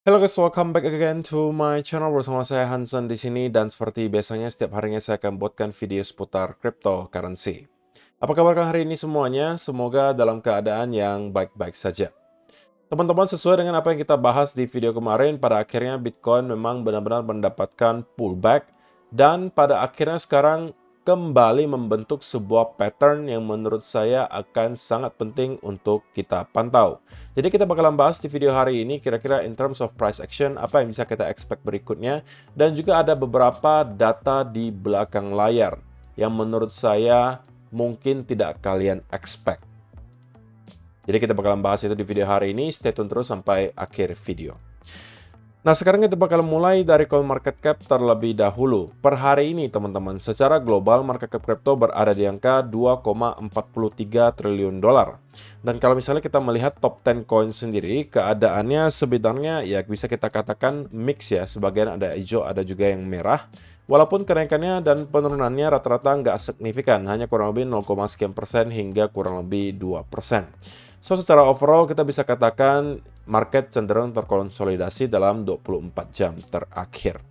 Hello guys, welcome back again to my channel bersama saya Hansen di sini dan seperti biasanya setiap harinya saya akan buatkan video seputar cryptocurrency. Apa kabar kalian hari ini semuanya? Semoga dalam keadaan yang baik-baik saja. Teman-teman, sesuai dengan apa yang kita bahas di video kemarin, pada akhirnya Bitcoin memang benar-benar mendapatkan pullback dan pada akhirnya sekarang kembali membentuk sebuah pattern yang menurut saya akan sangat penting untuk kita pantau. Jadi kita bakalan bahas di video hari ini kira-kira in terms of price action, apa yang bisa kita expect berikutnya. Dan juga ada beberapa data di belakang layar yang menurut saya mungkin tidak kalian expect. Jadi kita bakalan bahas itu di video hari ini, stay tune terus sampai akhir video. Nah, sekarang kita bakal mulai dari CoinMarketCap terlebih dahulu. Per hari ini, teman-teman, secara global market cap crypto berada di angka 2,43 triliun dolar. Dan kalau misalnya kita melihat top 10 coin sendiri, keadaannya sebenarnya ya bisa kita katakan mix ya. Sebagian ada hijau, ada juga yang merah. Walaupun kenaikannya dan penurunannya rata-rata nggak signifikan, hanya kurang lebih 0, sekian persen hingga kurang lebih 2%. So, secara overall kita bisa katakan market cenderung terkonsolidasi dalam 24 jam terakhir.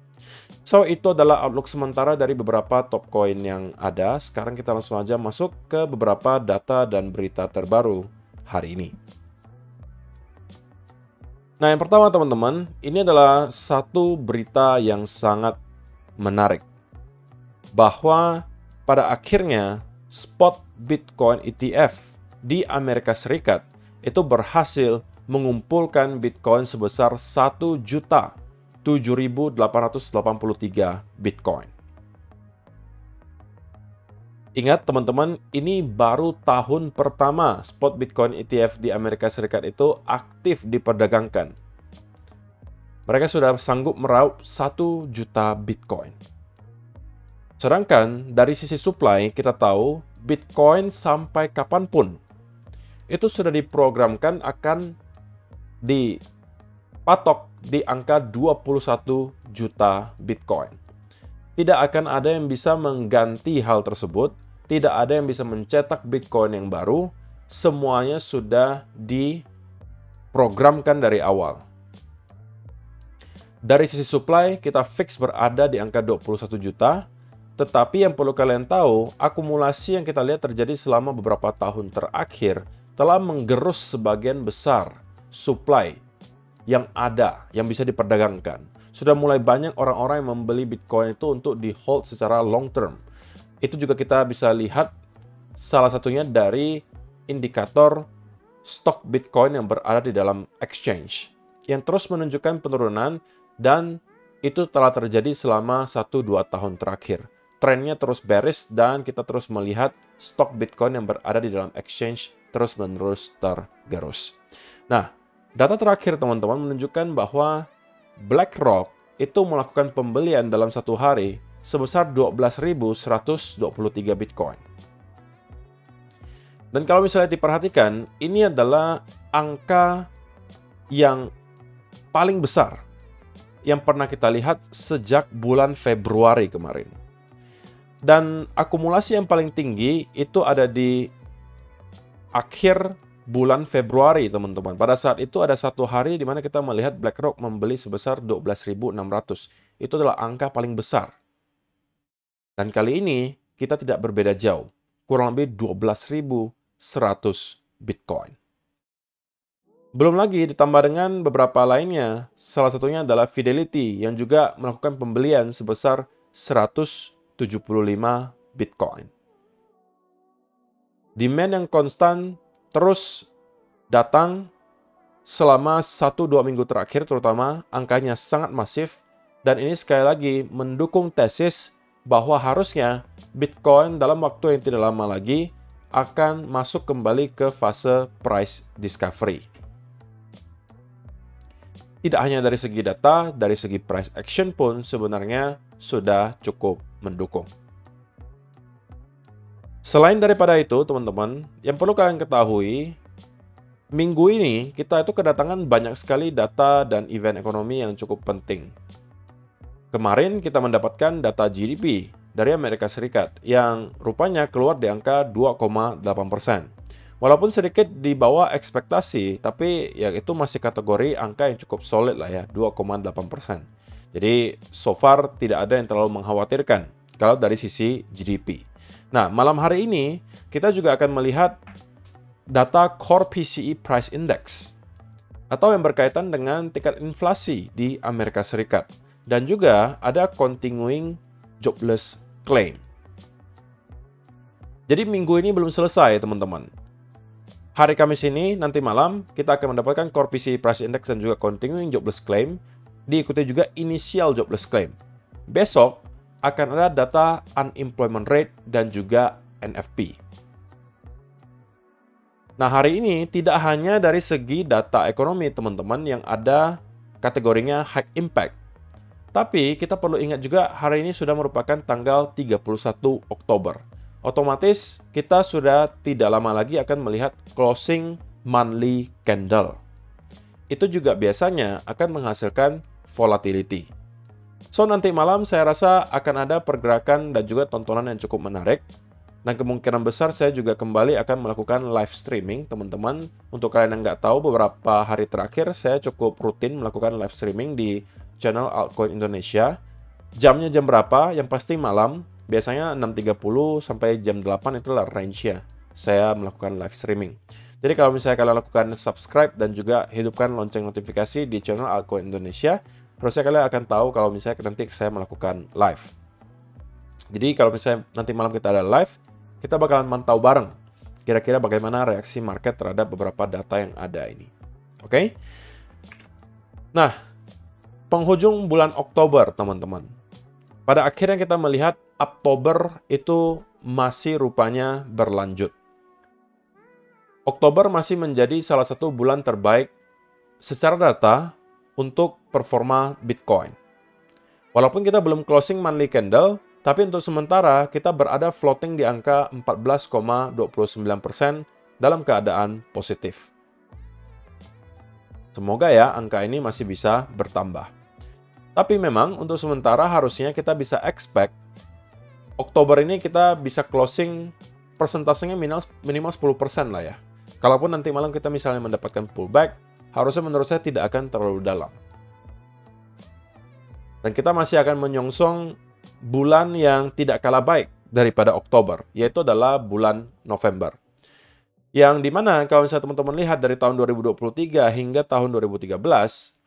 So, itu adalah outlook sementara dari beberapa top coin yang ada. Sekarang kita langsung aja masuk ke beberapa data dan berita terbaru hari ini. Nah, yang pertama teman-teman, ini adalah satu berita yang sangat menarik. Bahwa pada akhirnya spot Bitcoin ETF di Amerika Serikat itu berhasil mengumpulkan Bitcoin sebesar 1.007.883 Bitcoin. Ingat teman-teman, ini baru tahun pertama spot Bitcoin ETF di Amerika Serikat itu aktif diperdagangkan. Mereka sudah sanggup meraup 1 juta Bitcoin. Sedangkan dari sisi supply kita tahu Bitcoin sampai kapanpun itu sudah diprogramkan akan dipatok di angka 21 juta Bitcoin. Tidak akan ada yang bisa mengganti hal tersebut, tidak ada yang bisa mencetak Bitcoin yang baru, semuanya sudah diprogramkan dari awal. Dari sisi supply, kita fix berada di angka 21 juta, tetapi yang perlu kalian tahu, akumulasi yang kita lihat terjadi selama beberapa tahun terakhir telah menggerus sebagian besar supply yang ada, yang bisa diperdagangkan. Sudah mulai banyak orang-orang yang membeli Bitcoin itu untuk di-hold secara long term. Itu juga kita bisa lihat salah satunya dari indikator stok Bitcoin yang berada di dalam exchange, yang terus menunjukkan penurunan dan itu telah terjadi selama 1-2 tahun terakhir. Trennya terus bearish dan kita terus melihat stok Bitcoin yang berada di dalam exchange terus-menerus tergerus. Nah, data terakhir teman-teman menunjukkan bahwa BlackRock itu melakukan pembelian dalam satu hari sebesar 12.123 Bitcoin. Dan kalau misalnya diperhatikan, ini adalah angka yang paling besar yang pernah kita lihat sejak bulan Februari kemarin. Dan akumulasi yang paling tinggi itu ada di akhir bulan Februari, teman-teman. Pada saat itu ada satu hari di mana kita melihat BlackRock membeli sebesar 12.600. Itu adalah angka paling besar. Dan kali ini kita tidak berbeda jauh. Kurang lebih 12.100 Bitcoin. Belum lagi ditambah dengan beberapa lainnya. Salah satunya adalah Fidelity yang juga melakukan pembelian sebesar 175 Bitcoin. Demand yang konstan terus datang selama 1-2 minggu terakhir, terutama angkanya sangat masif, dan ini sekali lagi mendukung tesis bahwa harusnya Bitcoin dalam waktu yang tidak lama lagi akan masuk kembali ke fase price discovery. Tidak hanya dari segi data, dari segi price action pun sebenarnya sudah cukup mendukung. Selain daripada itu, teman-teman, yang perlu kalian ketahui, minggu ini kita itu kedatangan banyak sekali data dan event ekonomi yang cukup penting. Kemarin kita mendapatkan data GDP dari Amerika Serikat yang rupanya keluar di angka 2,8%. Walaupun sedikit di bawah ekspektasi, tapi ya itu masih kategori angka yang cukup solid lah ya, 2,8%. Jadi so far tidak ada yang terlalu mengkhawatirkan kalau dari sisi GDP. Nah, malam hari ini kita juga akan melihat data Core PCE Price Index atau yang berkaitan dengan tingkat inflasi di Amerika Serikat. Dan juga ada Continuing Jobless Claim. Jadi minggu ini belum selesai, teman-teman. Hari Kamis ini, nanti malam, kita akan mendapatkan Core PCE Price Index dan juga Continuing Jobless Claim, diikuti juga Initial Jobless Claim. Besok akan ada data Unemployment Rate dan juga NFP. Nah, hari ini tidak hanya dari segi data ekonomi, teman-teman, yang ada kategorinya High Impact. Tapi kita perlu ingat juga hari ini sudah merupakan tanggal 31 Oktober. Otomatis kita sudah tidak lama lagi akan melihat closing monthly candle. Itu juga biasanya akan menghasilkan volatility. So, nanti malam saya rasa akan ada pergerakan dan juga tontonan yang cukup menarik. Dan kemungkinan besar saya juga kembali akan melakukan live streaming, teman-teman. Untuk kalian yang nggak tahu, beberapa hari terakhir saya cukup rutin melakukan live streaming di channel Altcoin Indonesia. Jamnya jam berapa? Yang pasti malam. Biasanya 6.30 sampai jam 8 itulah range-nya saya melakukan live streaming. Jadi kalau misalnya kalian lakukan subscribe dan juga hidupkan lonceng notifikasi di channel Altcoin Indonesia, terusnya kalian akan tahu kalau misalnya nanti saya melakukan live. Jadi kalau misalnya nanti malam kita ada live, kita bakalan mantau bareng kira-kira bagaimana reaksi market terhadap beberapa data yang ada ini. Oke? Nah, penghujung bulan Oktober, teman-teman. Pada akhirnya kita melihat Oktober itu masih rupanya berlanjut. Oktober masih menjadi salah satu bulan terbaik secara data untuk performa Bitcoin. Walaupun kita belum closing monthly candle, tapi untuk sementara kita berada floating di angka 14,29% dalam keadaan positif. Semoga ya angka ini masih bisa bertambah. Tapi memang untuk sementara harusnya kita bisa expect Oktober ini kita bisa closing persentasenya minimal 10% lah ya. Kalaupun nanti malam kita misalnya mendapatkan pullback, harusnya menurut saya tidak akan terlalu dalam. Dan kita masih akan menyongsong bulan yang tidak kalah baik daripada Oktober, yaitu adalah bulan November. Yang dimana kalau misalnya teman-teman lihat dari tahun 2023 hingga tahun 2013,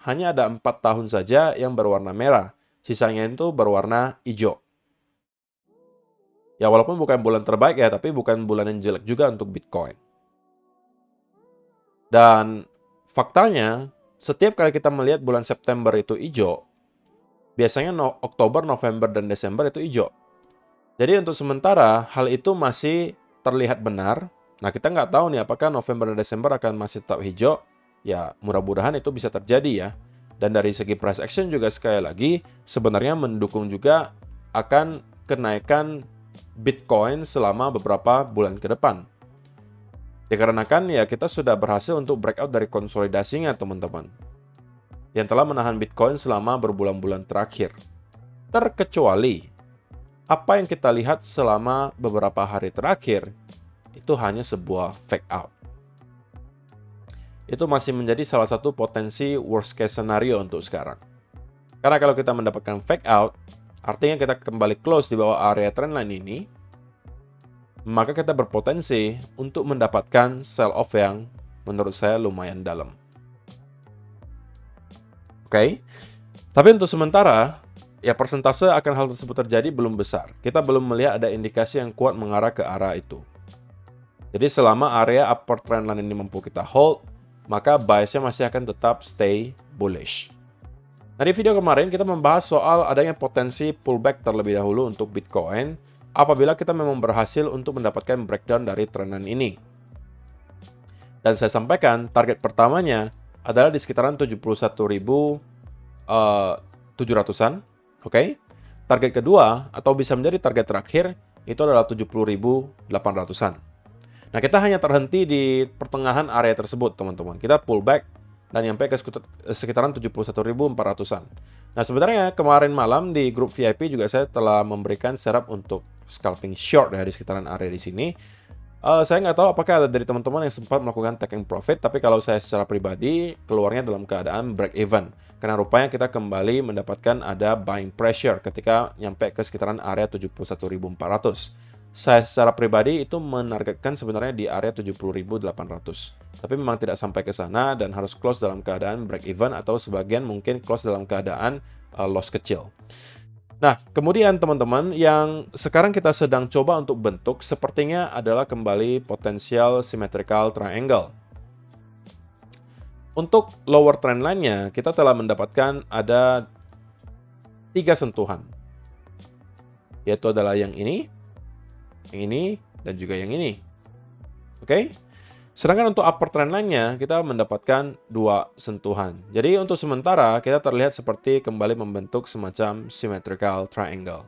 hanya ada 4 tahun saja yang berwarna merah. Sisanya itu berwarna hijau. Ya walaupun bukan bulan terbaik ya, tapi bukan bulan yang jelek juga untuk Bitcoin. Dan faktanya, setiap kali kita melihat bulan September itu hijau, biasanya Oktober, November, dan Desember itu hijau. Jadi untuk sementara, hal itu masih terlihat benar. Nah, kita nggak tahu nih apakah November dan Desember akan masih tetap hijau. Ya, mudah-mudahan itu bisa terjadi ya. Dan dari segi price action juga sekali lagi, sebenarnya mendukung juga akan kenaikan Bitcoin selama beberapa bulan ke depan. Dikarenakan ya kita sudah berhasil untuk breakout dari konsolidasinya, teman-teman, yang telah menahan Bitcoin selama berbulan-bulan terakhir. Terkecuali apa yang kita lihat selama beberapa hari terakhir itu hanya sebuah fake out. Itu masih menjadi salah satu potensi worst case scenario untuk sekarang. Karena kalau kita mendapatkan fake out, artinya kita kembali close di bawah area trendline ini, maka kita berpotensi untuk mendapatkan sell off yang menurut saya lumayan dalam. Oke? Tapi untuk sementara, ya persentase akan hal tersebut terjadi belum besar. Kita belum melihat ada indikasi yang kuat mengarah ke arah itu. Jadi selama area upper trendline ini mampu kita hold, maka biasnya masih akan tetap stay bullish. Nah, di video kemarin kita membahas soal adanya potensi pullback terlebih dahulu untuk Bitcoin apabila kita memang berhasil untuk mendapatkan breakdown dari trendline ini. Dan saya sampaikan target pertamanya adalah di sekitaran 71.700-an. Oke. Target kedua atau bisa menjadi target terakhir itu adalah 70.800-an. Nah, kita hanya terhenti di pertengahan area tersebut, teman-teman. Kita pullback dan nyampe ke sekitaran 71.400-an. Nah, sebenarnya kemarin malam di grup VIP juga saya telah memberikan setup untuk scalping short ya di sekitaran area di sini. Saya nggak tahu apakah ada dari teman-teman yang sempat melakukan taking profit, tapi kalau saya secara pribadi keluarnya dalam keadaan break even. Karena rupanya kita kembali mendapatkan ada buying pressure ketika nyampe ke sekitaran area 71.400. Saya secara pribadi itu menargetkan sebenarnya di area 70.800. Tapi memang tidak sampai ke sana dan harus close dalam keadaan break even atau sebagian mungkin close dalam keadaan loss kecil. Nah, kemudian teman-teman, yang sekarang kita sedang coba untuk bentuk sepertinya adalah kembali potensial symmetrical triangle. Untuk lower trend line-nya, kita telah mendapatkan ada 3 sentuhan. Yaitu adalah yang ini, dan juga yang ini. Oke? Sedangkan untuk upper trend line-nya, kita mendapatkan 2 sentuhan. Jadi untuk sementara, kita terlihat seperti kembali membentuk semacam symmetrical triangle.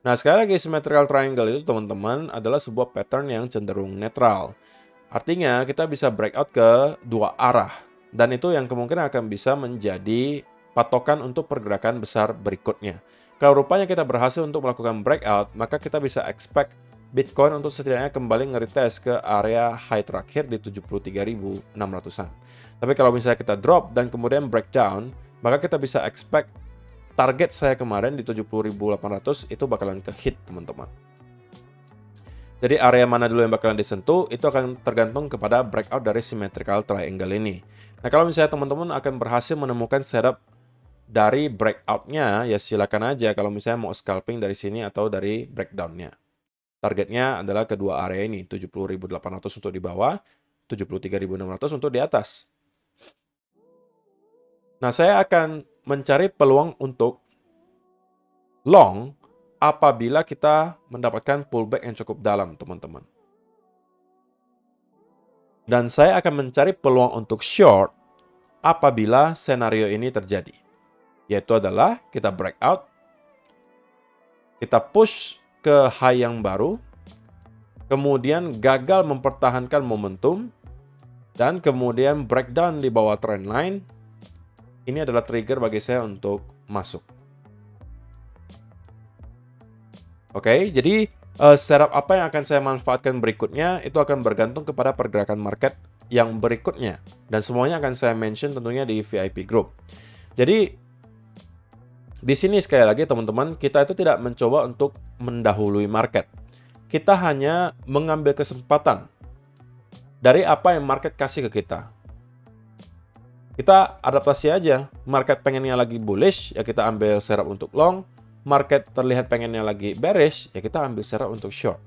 Nah, sekali lagi symmetrical triangle itu teman-teman adalah sebuah pattern yang cenderung netral. Artinya, kita bisa breakout ke 2 arah. Dan itu yang kemungkinan akan bisa menjadi patokan untuk pergerakan besar berikutnya. Kalau rupanya kita berhasil untuk melakukan breakout, maka kita bisa expect Bitcoin untuk setidaknya kembali nge-retest ke area high terakhir di 73.600-an. Tapi kalau misalnya kita drop dan kemudian breakdown, maka kita bisa expect target saya kemarin di 70.800 itu bakalan ke-hit, teman-teman. Jadi area mana dulu yang bakalan disentuh, itu akan tergantung kepada breakout dari symmetrical triangle ini. Nah, kalau misalnya teman-teman akan berhasil menemukan setup dari breakout-nya, ya silakan aja kalau misalnya mau scalping dari sini atau dari breakdown-nya. Targetnya adalah kedua area ini, 70.800 untuk di bawah, 73.600 untuk di atas. Nah, saya akan mencari peluang untuk long apabila kita mendapatkan pullback yang cukup dalam, teman-teman. Dan saya akan mencari peluang untuk short apabila senario ini terjadi. Yaitu adalah kita breakout, kita push ke high yang baru, kemudian gagal mempertahankan momentum, dan kemudian breakdown di bawah trend line. Ini adalah trigger bagi saya untuk masuk. Oke, jadi setup apa yang akan saya manfaatkan berikutnya itu akan bergantung kepada pergerakan market yang berikutnya. Dan semuanya akan saya mention tentunya di VIP group. Jadi di sini sekali lagi teman-teman, kita itu tidak mencoba untuk mendahului market. Kita hanya mengambil kesempatan dari apa yang market kasih ke kita. Kita adaptasi aja. Market pengennya lagi bullish, ya kita ambil setup untuk long. Market terlihat pengennya lagi bearish, ya kita ambil setup untuk short.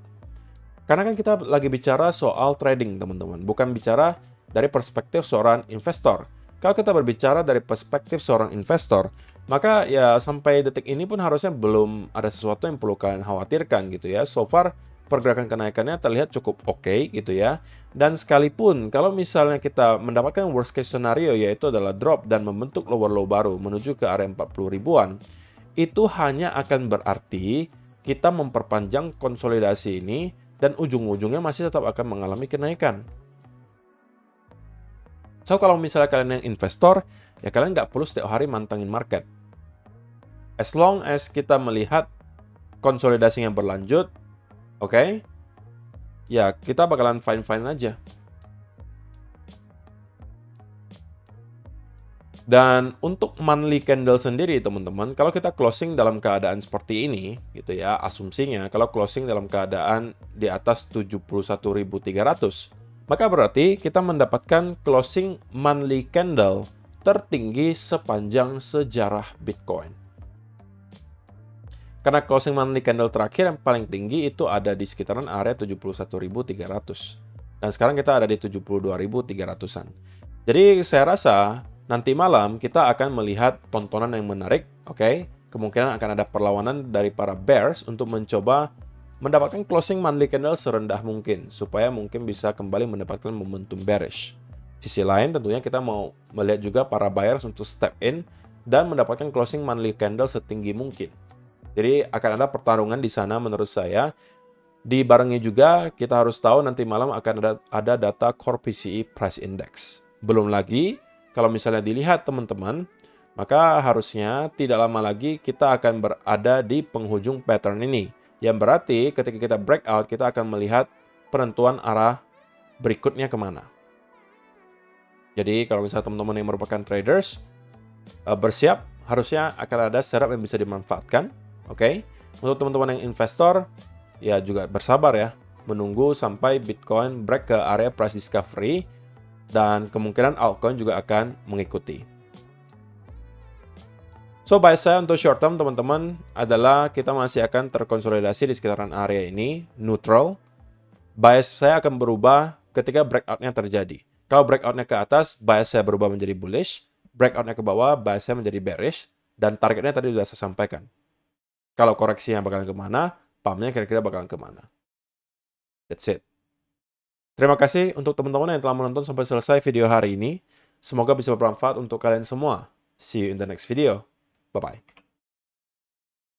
Karena kan kita lagi bicara soal trading, teman-teman. Bukan bicara dari perspektif seorang investor. Kalau kita berbicara dari perspektif seorang investor, maka ya sampai detik ini pun harusnya belum ada sesuatu yang perlu kalian khawatirkan gitu ya. So far pergerakan kenaikannya terlihat cukup oke gitu ya. Dan sekalipun kalau misalnya kita mendapatkan worst case scenario yaitu adalah drop dan membentuk lower low baru menuju ke area 40 ribuan, itu hanya akan berarti kita memperpanjang konsolidasi ini dan ujung-ujungnya masih tetap akan mengalami kenaikan. So, kalau misalnya kalian yang investor, ya kalian nggak perlu setiap hari mantengin market. As long as kita melihat konsolidasinya berlanjut, oke, ya kita bakalan fine-fine aja. Dan untuk monthly candle sendiri, teman-teman, kalau kita closing dalam keadaan seperti ini, gitu ya, asumsinya kalau closing dalam keadaan di atas 71.300, maka berarti kita mendapatkan closing monthly candle tertinggi sepanjang sejarah Bitcoin. Karena closing monthly candle terakhir yang paling tinggi itu ada di sekitaran area 71.300. Dan sekarang kita ada di 72.300-an. Jadi saya rasa nanti malam kita akan melihat tontonan yang menarik, oke? Kemungkinan akan ada perlawanan dari para bears untuk mencoba mendapatkan closing monthly candle serendah mungkin, supaya mungkin bisa kembali mendapatkan momentum bearish. Sisi lain tentunya kita mau melihat juga para buyers untuk step in dan mendapatkan closing monthly candle setinggi mungkin. Jadi akan ada pertarungan di sana menurut saya. Dibarengi juga kita harus tahu nanti malam akan ada data Core PCE Price Index. Belum lagi kalau misalnya dilihat teman-teman, maka harusnya tidak lama lagi kita akan berada di penghujung pattern ini. Yang berarti ketika kita breakout, kita akan melihat penentuan arah berikutnya kemana. Jadi kalau misalnya teman-teman yang merupakan traders, bersiap, harusnya akan ada setup yang bisa dimanfaatkan. Oke. Untuk teman-teman yang investor, ya juga bersabar ya, menunggu sampai Bitcoin break ke area price discovery, dan kemungkinan altcoin juga akan mengikuti. So, bias saya untuk short term, teman-teman, adalah kita masih akan terkonsolidasi di sekitaran area ini, neutral. Bias saya akan berubah ketika breakout-nya terjadi. Kalau breakout-nya ke atas, bias saya berubah menjadi bullish. Breakout-nya ke bawah, bias saya menjadi bearish. Dan targetnya tadi sudah saya sampaikan. Kalau koreksinya bakalan kemana, pump-nya kira-kira bakalan kemana. That's it. Terima kasih untuk teman-teman yang telah menonton sampai selesai video hari ini. Semoga bisa bermanfaat untuk kalian semua. See you in the next video. Bye-bye.